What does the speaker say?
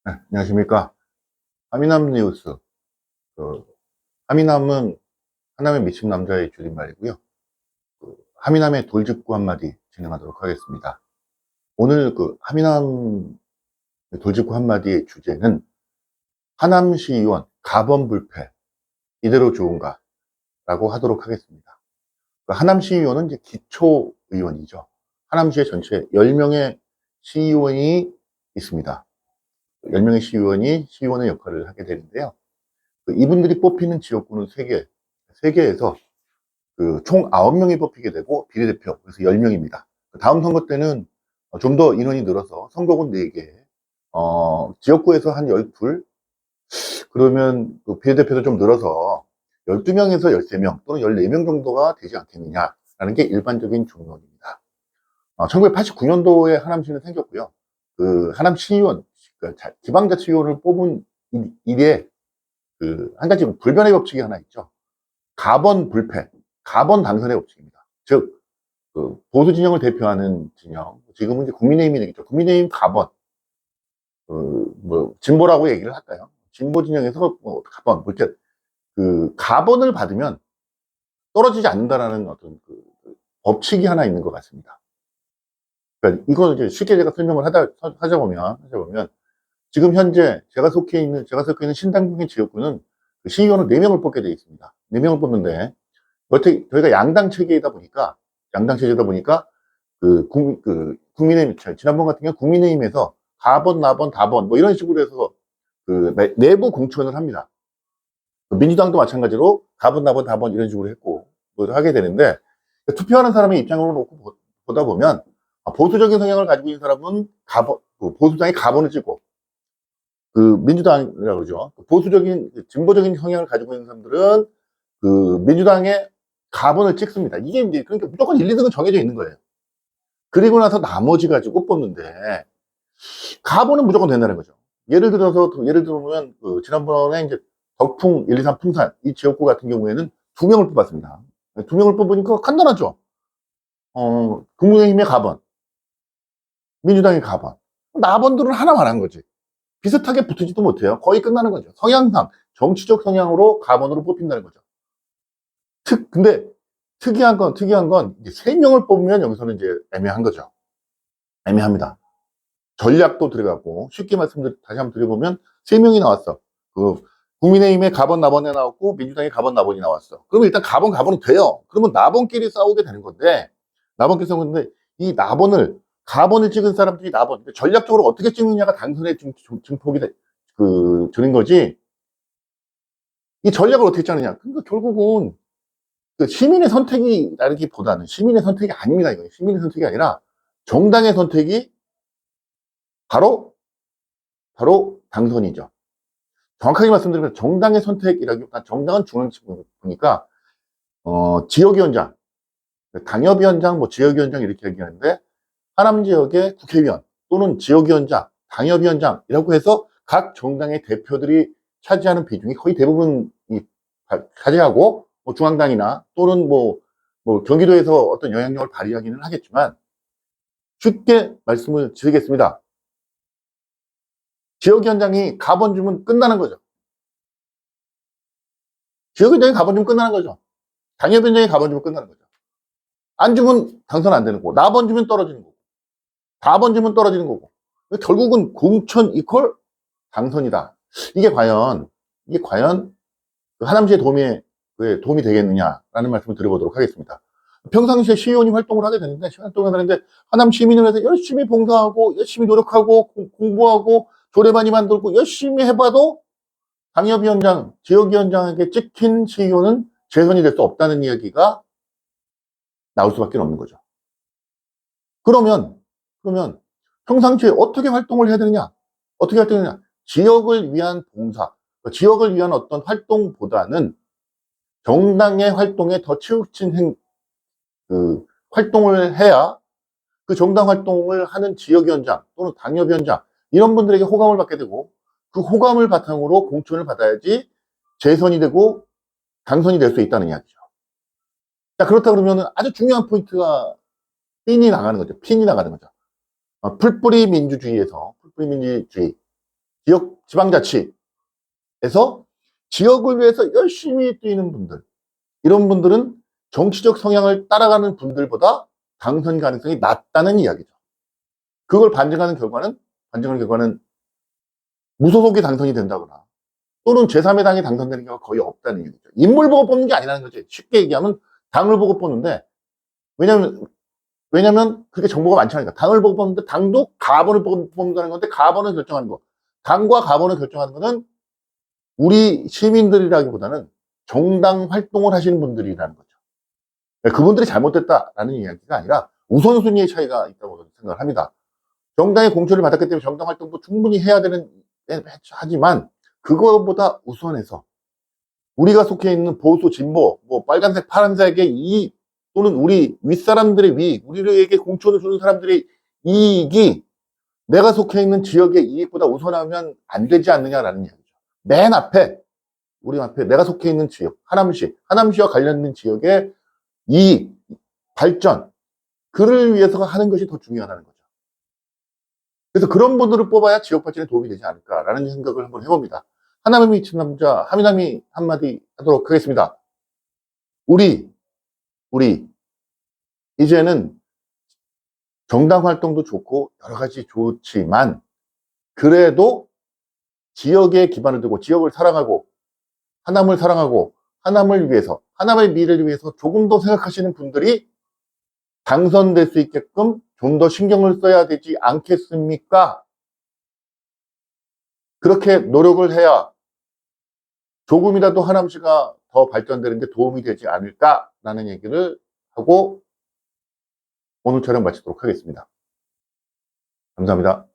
네, 안녕하십니까. 하미남 뉴스. 그, 하미남은 하남의 미친 남자의 줄임말이고요. 하미남의 돌직구 한마디 진행하도록 하겠습니다. 오늘 하미남 돌직구 한마디의 주제는 하남시의원 가번불패 이대로 좋은가 라고 하도록 하겠습니다. 하남시의원은 이제 기초의원이죠. 하남시의 전체 10명의 시의원이 있습니다. 10명의 시의원이 시의원의 역할을 하게 되는데요. 이분들이 뽑히는 지역구는 3개에서 총 9명이 뽑히게 되고 비례대표, 그래서 10명입니다. 다음 선거 때는 좀 더 인원이 늘어서 선거군 4개, 지역구에서 한 12, 그러면 비례대표도 좀 늘어서 12명에서 13명 또는 14명 정도가 되지 않겠느냐라는 게 일반적인 중론입니다. 1989년도에 하남시는 생겼고요. 하남시의원, 지방자치의원을 뽑은 이래 한 가지 불변의 법칙이 하나 있죠. 가번 불패, 가번 당선의 법칙입니다. 즉, 보수 진영을 대표하는 진영, 지금은 이제 국민의힘이 되겠죠. 국민의힘 가번, 진보라고 얘기를 할까요? 진보 진영에서 가번, 이렇게 가번을 받으면 떨어지지 않는다라는 어떤 법칙이 하나 있는 것 같습니다. 그러니까 이걸 이제 쉽게 제가 설명을 하자 보면, 지금 현재 제가 속해 있는 신당동의 지역구는 시의원을 4명을 뽑게 되어 있습니다. 4명을 뽑는데, 저희가 양당 체제이다 보니까, 국민의힘, 지난번 같은 경우 국민의힘에서 가번, 나번, 다번, 뭐 이런 식으로 해서 내부 공천을 합니다. 민주당도 마찬가지로 가번, 나번, 다번 이런 식으로 했고, 하게 되는데, 투표하는 사람의 입장으로 놓고 보다 보면, 보수적인 성향을 가지고 있는 사람은 보수당이 가번을 찍고, 민주당이라고 그러죠. 진보적인 성향을 가지고 있는 사람들은 민주당의 가번을 찍습니다. 이게 이제, 그러니까 무조건 1, 2등은 정해져 있는 거예요. 그리고 나서 나머지 가지고 뽑는데, 가번은 무조건 된다는 거죠. 예를 들면, 지난번에 이제 덕풍 1, 2, 3 풍산, 이 지역구 같은 경우에는 2명을 뽑았습니다. 2명을 뽑으니까 간단하죠. 국민의힘의 가번, 민주당의 가번. 나번들은 하나만 한 거지. 비슷하게 붙지도 못해요. 거의 끝나는 거죠. 성향상, 정치적 성향으로 가번으로 뽑힌다는 거죠. 근데 특이한 건 이제 3명을 뽑으면 여기서는 이제 애매한 거죠. 애매합니다. 전략도 들어가고, 쉽게 다시 한번 드려보면 3명이 나왔어. 국민의힘의 가번 나번에 나왔고 민주당의 가번 나번이 나왔어. 그러면 일단 가번은 돼요. 그러면 나번끼리 싸우게 되는 건데, 이 가번을 찍은 사람들이 전략적으로 어떻게 찍느냐가 당선의 증폭이 되는 거지. 이 전략을 어떻게 짜느냐. 그러니까 결국은 시민의 선택이 나르기보다는 시민의 선택이 아닙니다. 이거 시민의 선택이 아니라 정당의 선택이 바로 당선이죠. 정확하게 말씀드리면 정당의 선택이라기보다, 정당은 중앙지 보니까 지역위원장, 당협위원장, 지역위원장 이렇게 얘기하는데, 하남 지역의 국회의원 또는 지역위원장, 당협위원장이라고 해서 각 정당의 대표들이 차지하는 비중이 거의 대부분 차지하고, 중앙당이나 또는 경기도에서 어떤 영향력을 발휘하기는 하겠지만, 쉽게 말씀을 드리겠습니다. 지역위원장이 가번 주면 끝나는 거죠. 지역위원장이 가번 주면 끝나는 거죠. 당협위원장이 가번 주면 끝나는 거죠. 안 주면 당선 안 되는 거고, 나번 주면 떨어지는 거고, 다번 주면 떨어지는 거고, 결국은 공천 이퀄 당선이다. 이게 과연 하남시에 도움이 되겠느냐라는 말씀을 드려보도록 하겠습니다. 평상시에 시의원이 활동을 하게 되는데, 하남 시민을 위해서 열심히 봉사하고, 열심히 노력하고, 공부하고, 조례 많이 만들고, 열심히 해봐도 당협위원장, 지역위원장에게 찍힌 시의원은 재선이 될 수 없다는 이야기가 나올 수밖에 없는 거죠. 그러면 평상시에 어떻게 활동을 해야 되느냐? 지역을 위한 봉사, 지역을 위한 어떤 활동보다는 정당의 활동에 더 치우친 활동을 해야 그 정당 활동을 하는 지역위원장 또는 당협위원장, 이런 분들에게 호감을 받게 되고, 그 호감을 바탕으로 공천을 받아야지 재선이 되고 당선이 될 수 있다는 이야기죠. 자, 그렇다 그러면 아주 중요한 포인트가 핀이 나가는 거죠. 풀뿌리 민주주의, 지역 지방자치에서 지역을 위해서 열심히 뛰는 분들, 이런 분들은 정치적 성향을 따라가는 분들보다 당선 가능성이 낮다는 이야기죠. 그걸 반증하는 결과는 무소속이 당선이 된다거나 또는 제3의 당이 당선되는 경우가 거의 없다는 얘기죠. 인물 보고 뽑는 게 아니라는 거지. 쉽게 얘기하면 당을 보고 뽑는데, 왜냐면 그렇게 정보가 많지 않으니까. 당을 보고 뽑는데 당도 가번을 보고 뽑는다는 건데, 가번을 결정하는 거. 당과 가번을 결정하는 거는 우리 시민들이라기보다는 정당 활동을 하시는 분들이라는 거죠. 그분들이 잘못됐다라는 이야기가 아니라 우선순위의 차이가 있다고 생각을 합니다. 정당의 공천을 받았기 때문에 정당 활동도 충분히 해야 되는, 하지만 그거보다 우선해서 우리가 속해 있는 보수, 진보, 뭐 빨간색, 파란색의 이익, 또는 우리 윗사람들의 이익, 우리에게 공천을 주는 사람들의 이익이 내가 속해 있는 지역의 이익보다 우선하면 안 되지 않느냐라는 이야기죠. 맨 앞에, 우리 앞에 내가 속해 있는 지역, 하남시와 관련된 지역의 이익, 발전, 그를 위해서 하는 것이 더 중요하다는 거죠. 그래서 그런 분들을 뽑아야 지역 발전에 도움이 되지 않을까라는 생각을 한번 해봅니다. 하나님이 미친 남자, 하미남이 한마디 하도록 하겠습니다. 우리, 이제는 정당 활동도 좋고 여러 가지 좋지만, 그래도 지역에 기반을 두고 지역을 사랑하고 하남을 위해서, 하남의 미래를 위해서 조금 더 생각하시는 분들이 당선될 수 있게끔 좀 더 신경을 써야 되지 않겠습니까? 그렇게 노력을 해야 조금이라도 하남시가 더 발전되는 데 도움이 되지 않을까라는 얘기를 하고 오늘 촬영 마치도록 하겠습니다. 감사합니다.